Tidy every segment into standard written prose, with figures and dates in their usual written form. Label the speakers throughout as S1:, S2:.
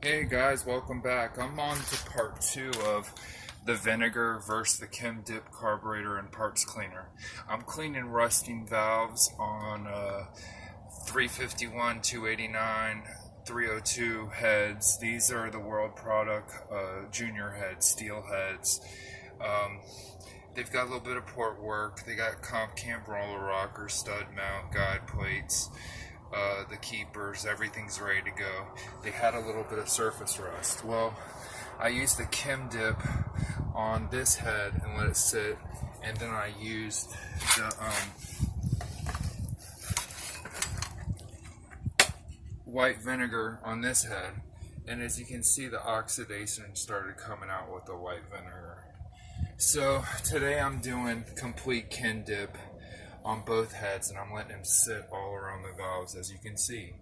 S1: Hey guys, welcome back. I'm on to part 2 of the Vinegar versus the Chem Dip carburetor and parts cleaner. I'm cleaning rusting valves on 351, 289, 302 heads. These are the World product junior heads, steel heads. They've got a little bit of port work. They got comp cam roller rockers, stud mount, guide plates. The keepers, everything's ready to go. They had a little bit of surface rust. Well, I used the Chem Dip on this head and let it sit, and then I used the white vinegar on this head, and as you can see, the oxidation started coming out with the white vinegar. So today I'm doing complete Chem Dip on both heads, and I'm letting them sit all around the valves, as you can see.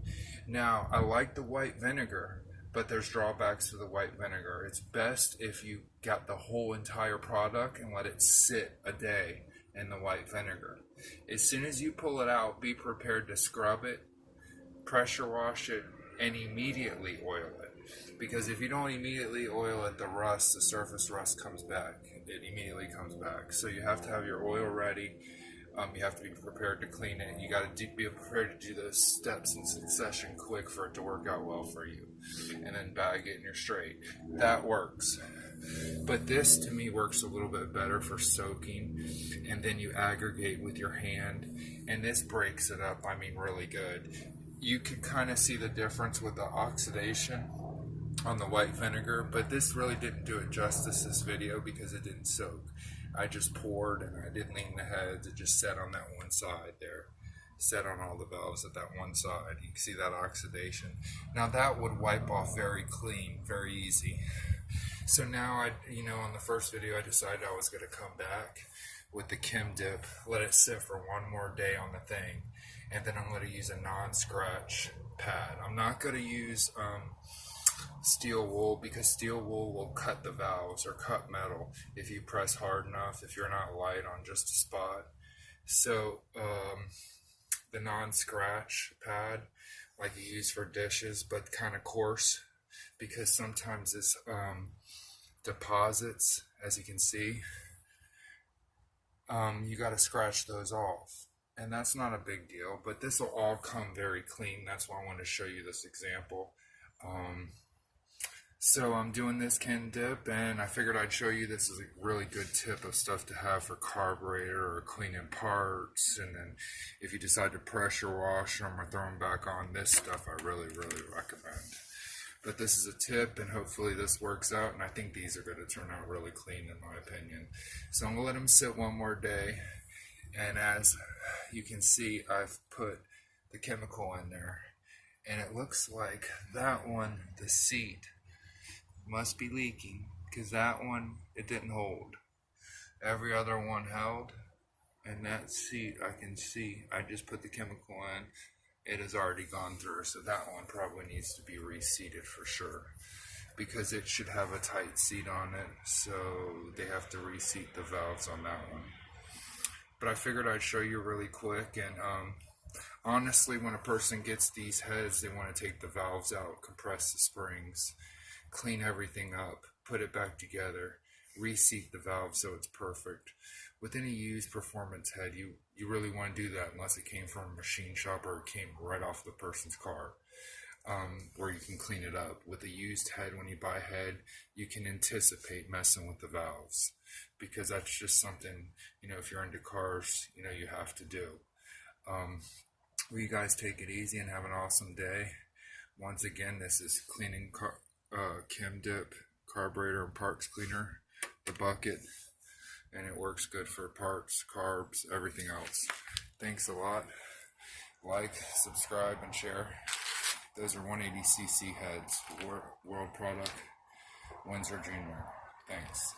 S1: Now, I like the white vinegar, but there's drawbacks to the white vinegar. It's best if you got the whole entire product and let it sit a day in the white vinegar. As soon as you pull it out, be prepared to scrub it, pressure wash it, and immediately oil it. Because if you don't immediately oil it, the surface rust comes back. It immediately comes back. So you have to have your oil ready. You have to be prepared to clean it. You got to be prepared to do those steps in succession quick for it to work out well for you. And then bag it and you're straight. That works. But this to me works a little bit better for soaking. And then you aggregate with your hand. And this breaks it up, I mean, really good. You can kind of see the difference with the oxidation on the white vinegar, but this really didn't do it justice, this video, because it didn't soak. I just poured and I didn't lean the heads. It just sat on that one side there. Set on all the valves at that one side. You can see that oxidation. Now that would wipe off very clean, very easy. So now on the first video I decided I was going to come back with the Chem Dip, let it sit for one more day on the thing, and then I'm going to use a non-scratch pad. I'm not going to use steel wool, because steel wool will cut the valves or cut metal if you press hard enough, if you're not light on just a spot. So the non-scratch pad, like you use for dishes, but kind of coarse, because sometimes this deposits, as you can see, you got to scratch those off, and that's not a big deal, but this will all come very clean. That's why I want to show you this example. So I'm doing this Chem Dip, and I figured I'd show you this is a really good tip of stuff to have for carburetor or cleaning parts. And then if you decide to pressure wash them or throw them back on, this stuff I really recommend. But this is a tip, and hopefully this works out, and I think these are going to turn out really clean in my opinion. So I'm going to let them sit one more day, and as you can see, I've put the chemical in there, and it looks like that one, the seat, must be leaking, because that one, it didn't hold. Every other one held, and that seat, I can see, I just put the chemical in, it has already gone through, so that one probably needs to be reseated for sure, because it should have a tight seat on it, so they have to reseat the valves on that one. But I figured I'd show you really quick. And honestly, when a person gets these heads, they want to take the valves out, compress the springs, clean everything up, put it back together, reseat the valve so it's perfect. With any used performance head, you really want to do that unless it came from a machine shop or it came right off the person's car, where you can clean it up. With a used head, when you buy a head, you can anticipate messing with the valves, because that's just something, if you're into cars, you have to do. Well, you guys take it easy and have an awesome day. Once again, this is cleaning Chem Dip carburetor and parts cleaner, the bucket, and it works good for parts, carbs, everything else. Thanks a lot. Like, subscribe, and share. Those are 180cc heads, World product, Windsor Junior. Thanks.